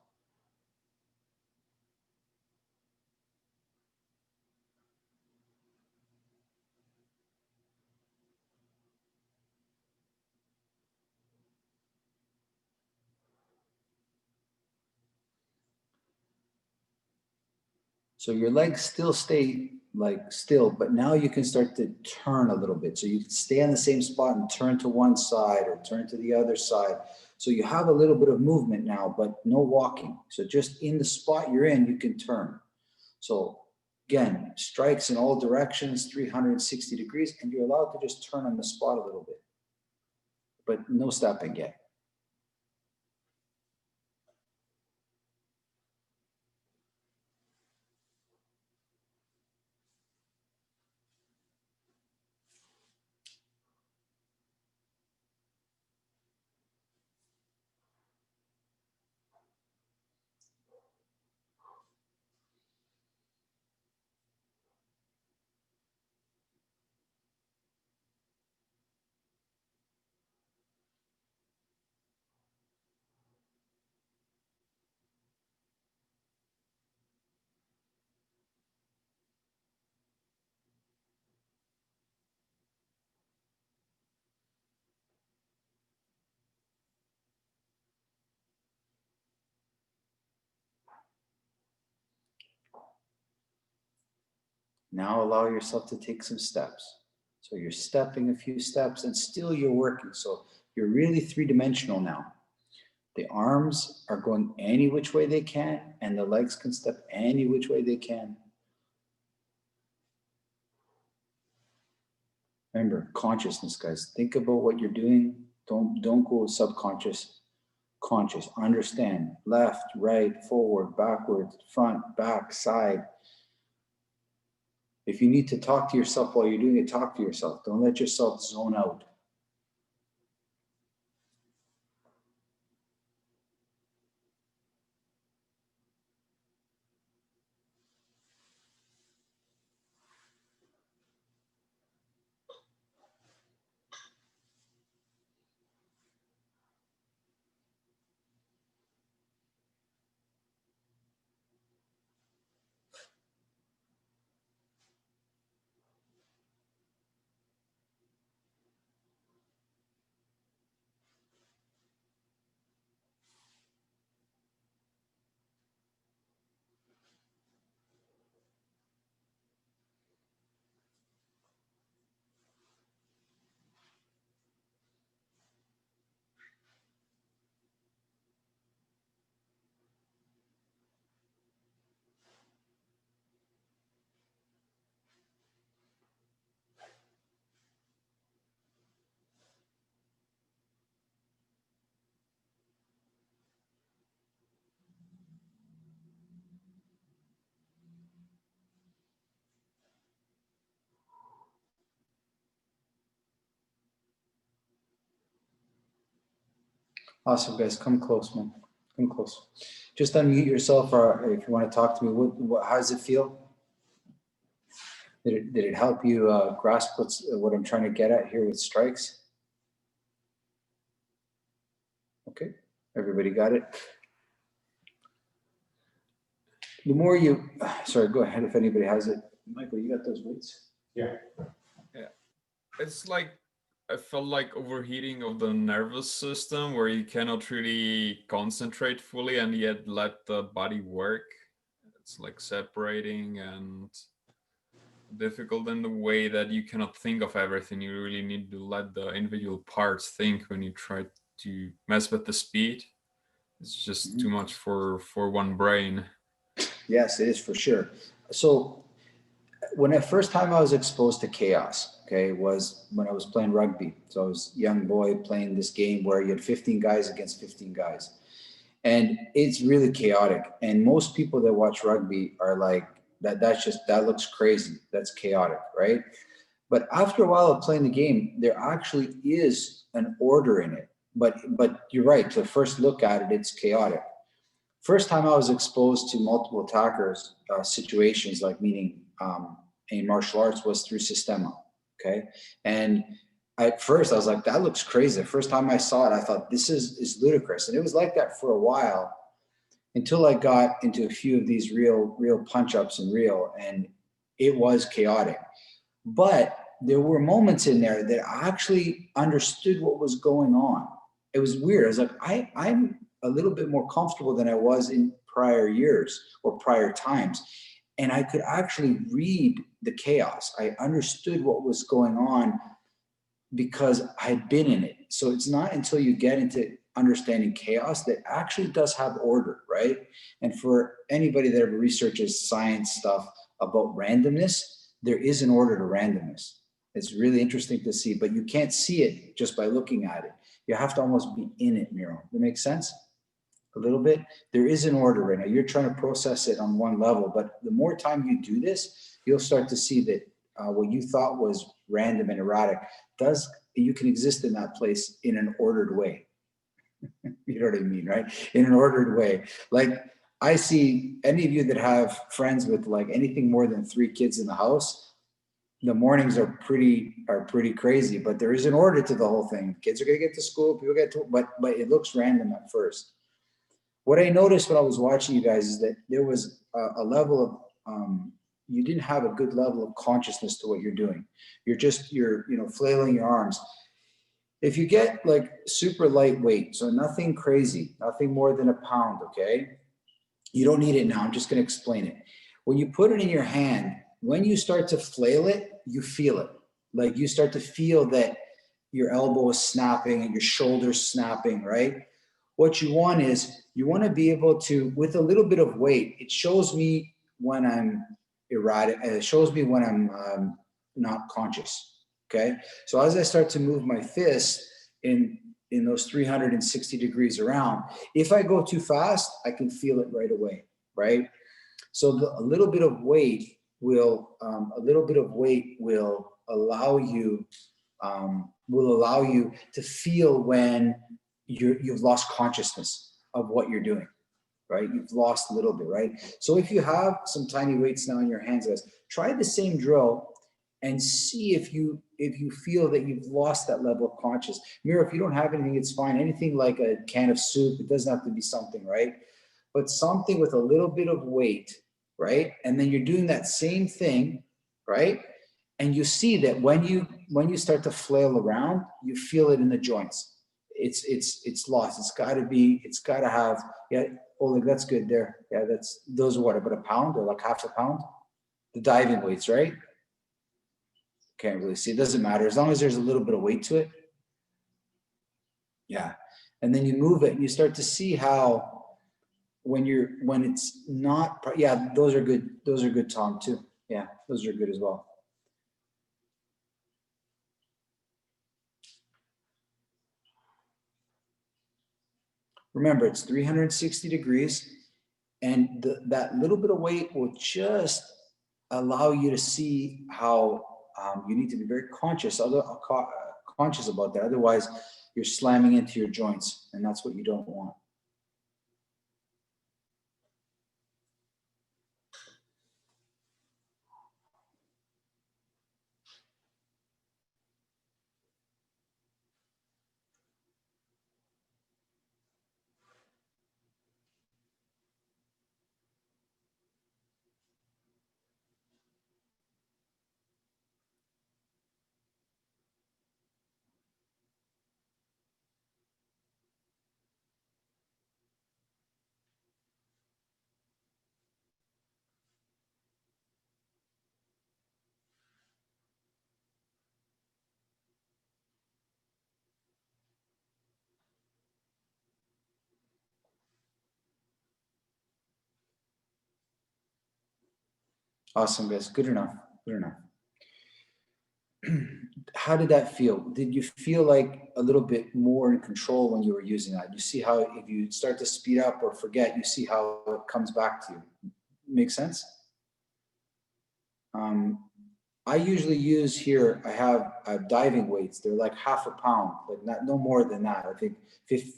So your legs still stay like still, but now you can start to turn a little bit. So you can stay on the same spot and turn to one side or turn to the other side. So you have a little bit of movement now, but no walking. So just in the spot you're in, you can turn. So again, strikes in all directions, 360 degrees, and you're allowed to just turn on the spot a little bit, but no stepping yet. Now allow yourself to take some steps. So you're stepping a few steps and still you're working. So you're really three-dimensional now. The arms are going any which way they can, and the legs can step any which way they can. Remember, consciousness, guys. Think about what you're doing. Don't go subconscious. Conscious. Understand. Left, right, forward, backward, front, back, side. If you need to talk to yourself while you're doing it, talk to yourself. Don't let yourself zone out. Awesome, guys. Come close, man. Come close. Just unmute yourself, or if you want to talk to me. How does it feel? Did it help you grasp what I'm trying to get at here with strikes? Okay, everybody got it? The more you, sorry, go ahead if anybody has it. Michael, you got those weights? Yeah. It's like, I felt like overheating of the nervous system where you cannot really concentrate fully and yet let the body work. It's like separating and difficult in the way that you cannot think of everything. You really need to let the individual parts think when you try to mess with the speed. It's just too much for one brain. Yes, it is for sure. So when the first time I was exposed to chaos, okay, was when I was playing rugby. So I was a young boy playing this game where you had 15 guys against 15 guys. And it's really chaotic. And most people that watch rugby are like, that looks crazy. That's chaotic, right? But after a while of playing the game, there actually is an order in it. But you're right, to first look at it, it's chaotic. First time I was exposed to multiple attackers situations, like meaning in martial arts, was through Systema. Okay, and at first I was like, that looks crazy. The first time I saw it, I thought this is ludicrous, and it was like that for a while until I got into a few of these real punch ups and and it was chaotic. But there were moments in there that I actually understood what was going on. It was weird. I was like, I'm a little bit more comfortable than I was in prior years or prior times. And I could actually read the chaos. I understood what was going on because I had been in it. So it's not until you get into understanding chaos that actually does have order, right? And for anybody that ever researches science stuff about randomness, there is an order to randomness. It's really interesting to see, but you can't see it just by looking at it. You have to almost be in it, Miro. That makes sense? A little bit. There is an order right now. You're trying to process it on one level, but the more time you do this, you'll start to see that what you thought was random and erratic you can exist in that place in an ordered way. You know what I mean, right? In an ordered way. Like I see any of you that have friends with like anything more than 3 kids in the house, the mornings are pretty crazy, but there is an order to the whole thing. Kids are gonna get to school, people get to, but it looks random at first. What I noticed when I was watching you guys is that there was a level of you didn't have a good level of consciousness to what you're doing. You're flailing your arms. If you get like super lightweight, so nothing crazy, nothing more than a pound, okay? You don't need it now. I'm just going to explain it. When you put it in your hand, when you start to flail it, you feel it. Like you start to feel that your elbow is snapping and your shoulder's snapping, right? What you want is you want to be able to, with a little bit of weight, it shows me when I'm erratic. It shows me when I'm not conscious. Okay. So as I start to move my fist in those 360 degrees around, if I go too fast, I can feel it right away. Right. So a little bit of weight will allow you to feel when you've lost consciousnness of what you're doing, right? You've lost a little bit, right? So if you have some tiny weights now in your hands, guys, try the same drill and see if you feel that you've lost that level of conscious. Mira, if you don't have anything, it's fine. Anything like a can of soup, it doesn't have to be something, right? But something with a little bit of weight, right? And then you're doing that same thing, right? And you see that when you start to flail around, you feel it in the joints. It's lost. It's gotta have, yeah, Oleg, that's good there. Yeah, those are what, about a pound or like half a pound? The diving weights, right? Can't really see. It doesn't matter as long as there's a little bit of weight to it. Yeah. And then you move it and you start to see how when it's not, yeah, those are good. Those are good, Tom, too. Yeah, those are good as well. Remember, it's 360 degrees, and that little bit of weight will just allow you to see how you need to be very conscious about that. Otherwise, you're slamming into your joints, and that's what you don't want. Awesome, guys. Good enough. Good enough. how did that feel? Did you feel like a little bit more in control when you were using that? You see how if you start to speed up or forget, you see how it comes back to you. Make sense? I usually use here, I have diving weights. They're like half a pound, like no more than that. I think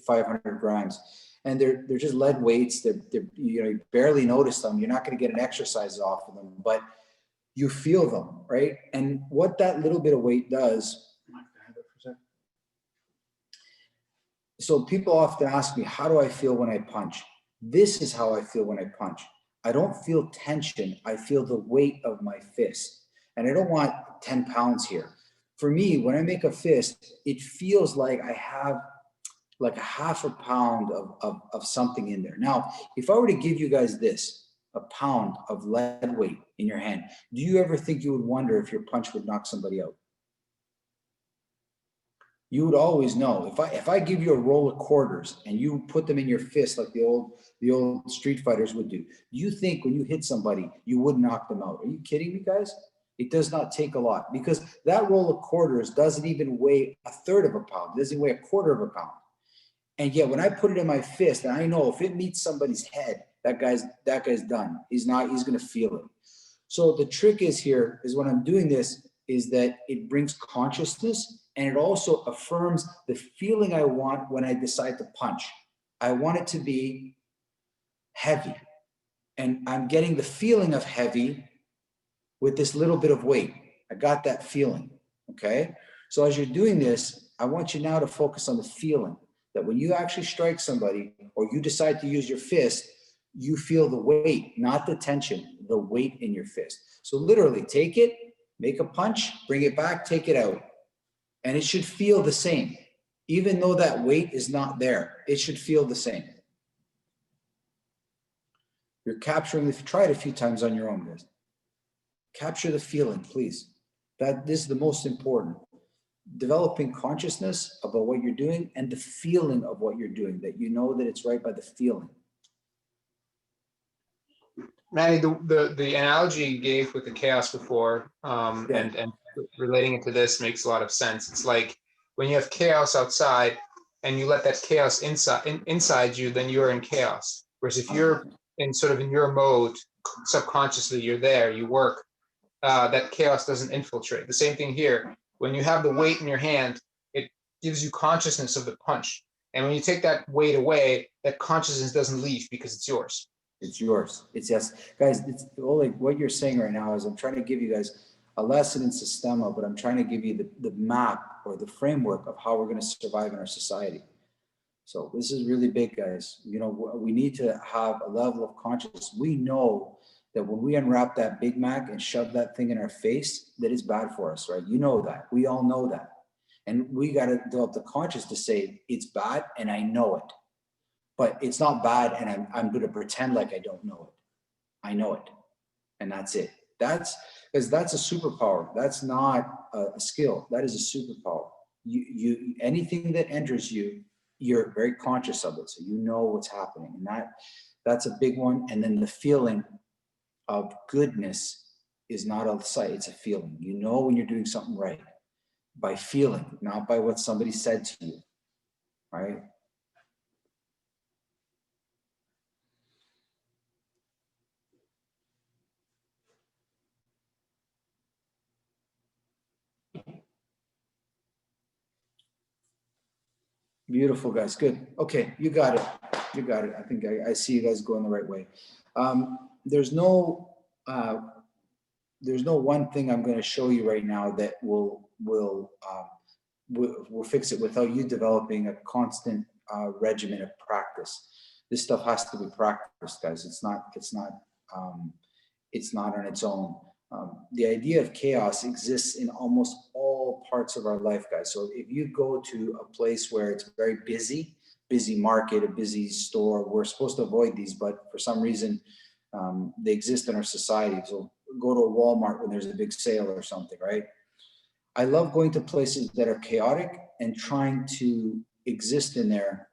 500 grams. And they're just lead weights. They're you barely notice them. You're not going to get an exercise off of them, but you feel them, right? And what that little bit of weight does, so people often ask me, how do I feel when I punch? This is how I feel when I punch. I don't feel tension. I feel the weight of my fist. And I don't want 10 pounds here. For me, when I make a fist, it feels like I have like a half a pound of something in there. Now, if I were to give you guys this, a pound of lead weight in your hand, do you ever think you would wonder if your punch would knock somebody out? You would always know. If I give you a roll of quarters and you put them in your fist like the old street fighters would do, you think when you hit somebody, you would knock them out? Are you kidding me, guys? It does not take a lot, because that roll of quarters doesn't even weigh a third of a pound. It doesn't weigh a quarter of a pound. And yet when I put it in my fist, and I know if it meets somebody's head, that guy's done. He's going to feel it. So the trick is here is when I'm doing this is that it brings consciousness, and it also affirms the feeling I want when I decide to punch. I want it to be heavy, and I'm getting the feeling of heavy with this little bit of weight. I got that feeling, okay? So as you're doing this, I want you now to focus on the feeling that when you actually strike somebody or you decide to use your fist, you feel the weight, not the tension, the weight in your fist. So literally take it, make a punch, bring it back, take it out. And it should feel the same. Even though that weight is not there, it should feel the same. You're capturing, if you try it a few times on your own, guys. Capture the feeling, please. This is the most important. Developing consciousness about what you're doing and the feeling of what you're doing, that you know that it's right by the feeling. Manny, the analogy you gave with the chaos before, and relating it to this makes a lot of sense. It's like when you have chaos outside and you let that chaos inside you, then you're in chaos. Whereas if you're in your mode, subconsciously you're there, you work, that chaos doesn't infiltrate. The same thing here. When you have the weight in your hand, it gives you consciousness of the punch. And when you take that weight away, that consciousness doesn't leave because it's yours. It's yours. It's yes. Guys, it's Oleg, what you're saying right now is I'm trying to give you guys a lesson in Systema, but I'm trying to give you the map or the framework of how we're going to survive in our society. So this is really big, guys. You know, we need to have a level of consciousness. We know that when we unwrap that Big Mac and shove that thing in our face, that is bad for us, right? You know that. We all know that. And we got to develop the conscious to say it's bad and I know it. But it's not bad and I'm going to pretend like I don't know it. I know it. And that's it. That's because that's a superpower. That's not a skill. That is a superpower. You anything that enters you, you're very conscious of it. So you know what's happening. And that's a big one. And then the feeling of goodness is not a sight, it's a feeling. You know when you're doing something right by feeling, not by what somebody said to you, right? Beautiful, guys. Good. Okay, you got it. You got it. I think I see you guys going the right way. There's no one thing I'm going to show you right now that will fix it without you developing a constant regimen of practice. This stuff has to be practiced, guys. It's not on its own. The idea of chaos exists in almost all parts of our life, guys. So if you go to a place where it's very busy market, a busy store, we're supposed to avoid these, but for some reason they exist in our society. So go to a Walmart when there's a big sale or something, right? I love going to places that are chaotic and trying to exist in there,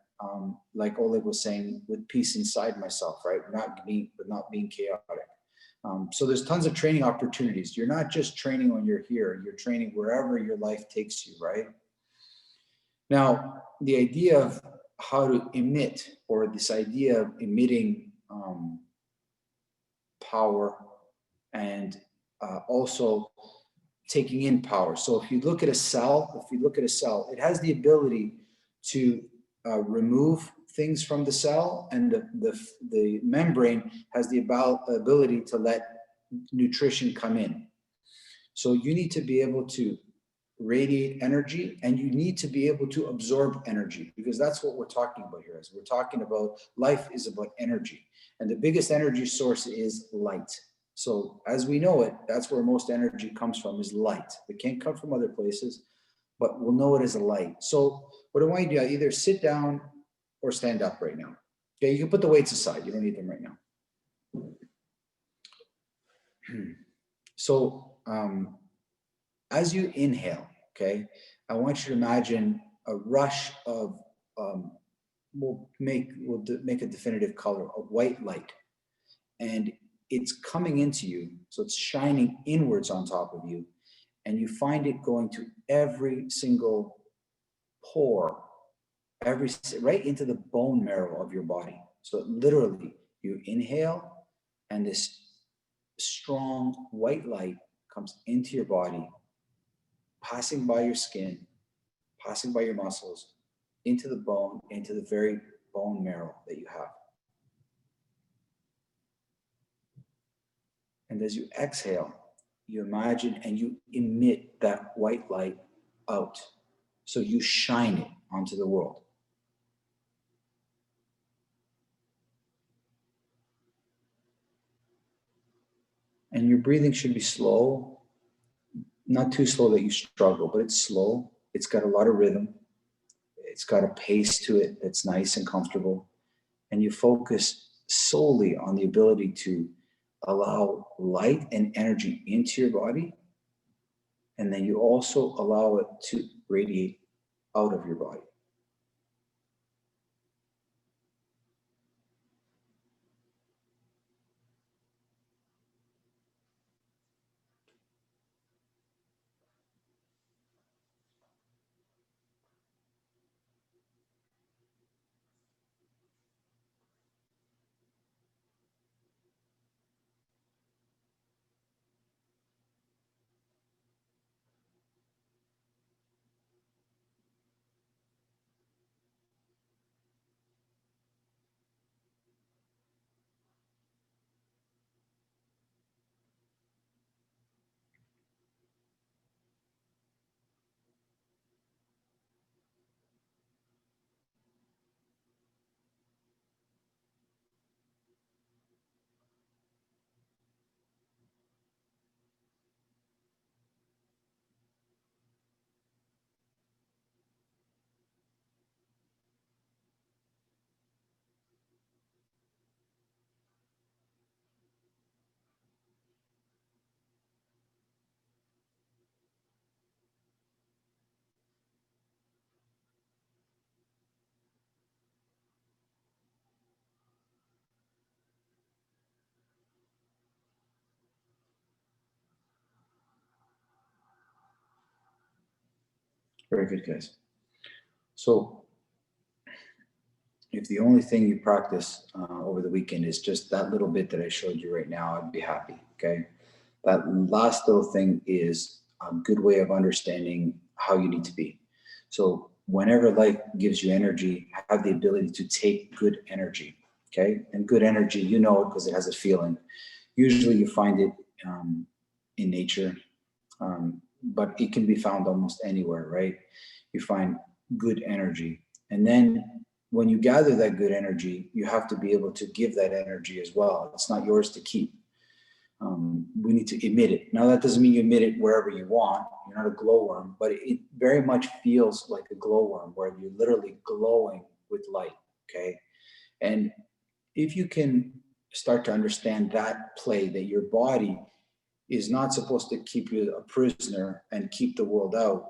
like Oleg was saying, with peace inside myself, right? Not being chaotic. So there's tons of training opportunities. You're not just training when you're here, you're training wherever your life takes you, right? Now, the idea of how to emit, or this idea of emitting power and also taking in power. So if you look at a cell, it has the ability to remove things from the cell, and the membrane has the ability to let nutrition come in. So you need to be able to radiate energy, and you need to be able to absorb energy, because that's what we're talking about here. As we're talking about, life is about energy, and the biggest energy source is light. So as we know it, that's where most energy comes from, is light. It can't come from other places, but we'll know it as a light. So what I want you to do, either sit down or stand up right now. Okay, you can put the weights aside. You don't need them right now. So as you inhale, okay, I want you to imagine a rush of, we'll make a definitive color, of white light. And it's coming into you, so it's shining inwards on top of you. And you find it going to every single pore, right into the bone marrow of your body. So literally, you inhale, and this strong white light comes into your body, passing by your skin, passing by your muscles, into the bone, into the very bone marrow that you have. And as you exhale, you imagine and you emit that white light out. So you shine it onto the world. And your breathing should be slow, not too slow that you struggle, but it's slow. It's got a lot of rhythm. It's got a pace to it that's nice and comfortable. And you focus solely on the ability to allow light and energy into your body. And then you also allow it to radiate out of your body. Very good, guys. So if the only thing you practice over the weekend is just that little bit that I showed you right now, I'd be happy, okay? That last little thing is a good way of understanding how you need to be. So whenever life gives you energy, have the ability to take good energy, okay? And good energy, you know it because it has a feeling. Usually you find it in nature, but it can be found almost anywhere, right? You find good energy. And then when you gather that good energy, you have to be able to give that energy as well. It's not yours to keep. We need to emit it. Now, that doesn't mean you emit it wherever you want. You're not a glowworm, but it very much feels like a glowworm, where you're literally glowing with light, okay? And if you can start to understand that play, that your body is not supposed to keep you a prisoner and keep the world out.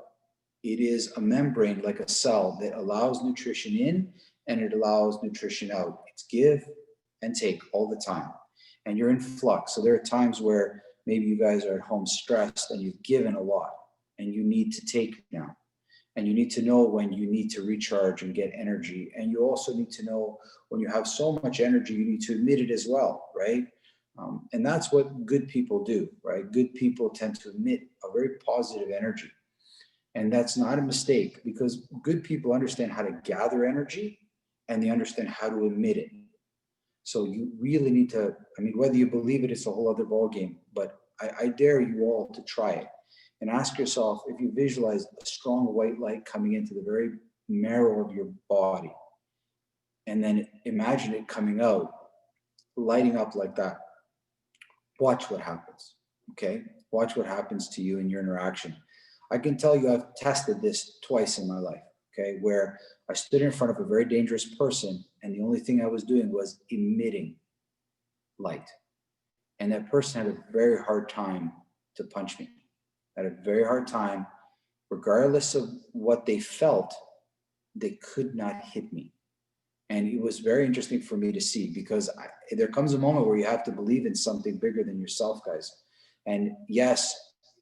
It is a membrane, like a cell, that allows nutrition in and it allows nutrition out. It's give and take all the time. and you're in flux. So there are times where maybe you guys are at home stressed and you've given a lot and you need to take now. And you need to know when you need to recharge and get energy. And you also need to know when you have so much energy, you need to emit it as well, right? And that's what good people do, right? Good people tend to emit a very positive energy. And that's not a mistake, because good people understand how to gather energy and they understand how to emit it. So you really need to, I mean, whether you believe it, it's a whole other ballgame, but I dare you all to try it. And ask yourself, if you visualize a strong white light coming into the very marrow of your body, and then imagine it coming out, lighting up like that, watch what happens, okay? Watch what happens to you in your interaction. I can tell you I've tested this twice in my life, okay? Where I stood in front of a very dangerous person and the only thing I was doing was emitting light. And that person had a very hard time to punch me. Had a very hard time, regardless of what they felt, they could not hit me. And it was very interesting for me to see, because there comes a moment where you have to believe in something bigger than yourself, guys. And yes,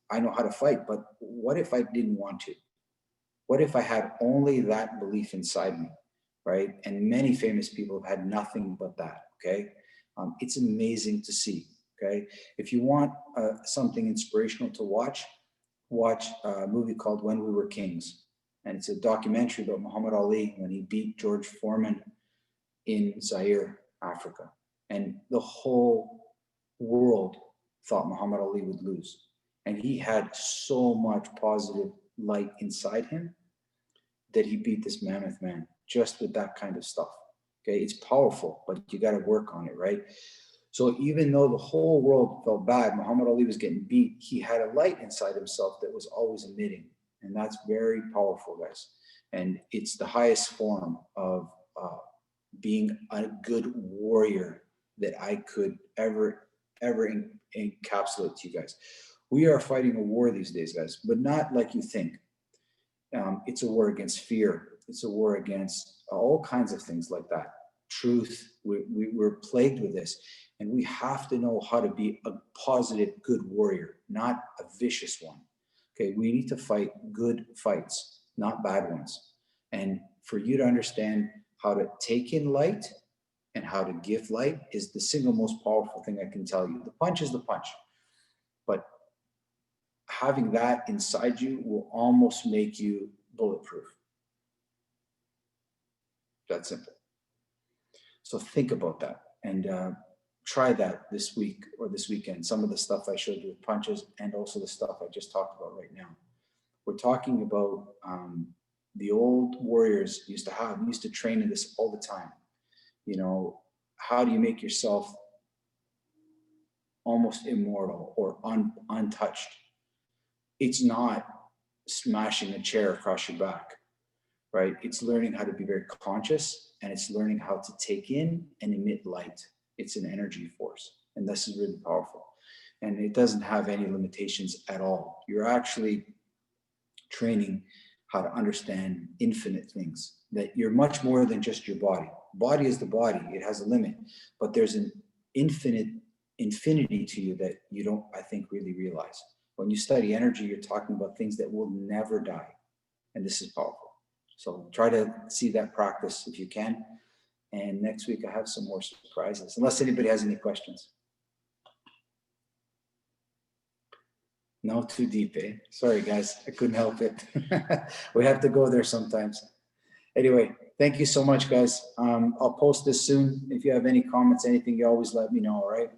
I know how to fight, but what if I didn't want to? What if I had only that belief inside me, right? And many famous people have had nothing but that, okay? It's amazing to see, okay? If you want something inspirational to watch a movie called When We Were Kings. And it's a documentary about Muhammad Ali when he beat George Foreman in Zaire, Africa. And the whole world thought Muhammad Ali would lose. And he had so much positive light inside him that he beat this mammoth man just with that kind of stuff. Okay, it's powerful, but you got to work on it, right? So even though the whole world felt bad, Muhammad Ali was getting beat, he had a light inside himself that was always emitting. And that's very powerful, guys. And it's the highest form of being a good warrior that I could ever encapsulate to you guys. We are fighting a war these days, guys, but not like you think. It's a war against fear. It's a war against all kinds of things like that. Truth, we're plagued with this. And we have to know how to be a positive, good warrior, not a vicious one. Okay, we need to fight good fights, not bad ones. And for you to understand how to take in light and how to give light is the single most powerful thing I can tell you. The punch is the punch. But having that inside you will almost make you bulletproof. That simple. So think about that and try that this week or this weekend. Some of the stuff I showed you with punches and also the stuff I just talked about right now. We're talking about the old warriors used to train in this all the time. You know, how do you make yourself almost immortal or untouched? It's not smashing a chair across your back, right? It's learning how to be very conscious, and it's learning how to take in and emit light. It's an energy force, and this is really powerful. And it doesn't have any limitations at all. You're actually training how to understand infinite things, that you're much more than just your body. Body is the body, it has a limit, but there's an infinity to you that you don't, I think, really realize. When you study energy, you're talking about things that will never die. And this is powerful. So try to see that practice if you can. And next week I have some more surprises, unless anybody has any questions. No, too deep, eh? Sorry, guys, I couldn't help it. We have to go there sometimes. Anyway, thank you so much, guys. I'll post this soon. If you have any comments, anything, you always let me know, all right?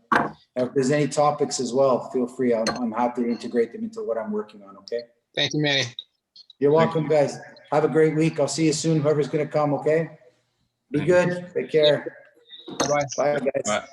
If there's any topics as well, feel free. I'm happy to integrate them into what I'm working on, okay? Thank you, Manny. You're welcome, guys. Have a great week. I'll see you soon, whoever's going to come, okay? Be good. Take care. Bye-bye. Bye, guys. Bye.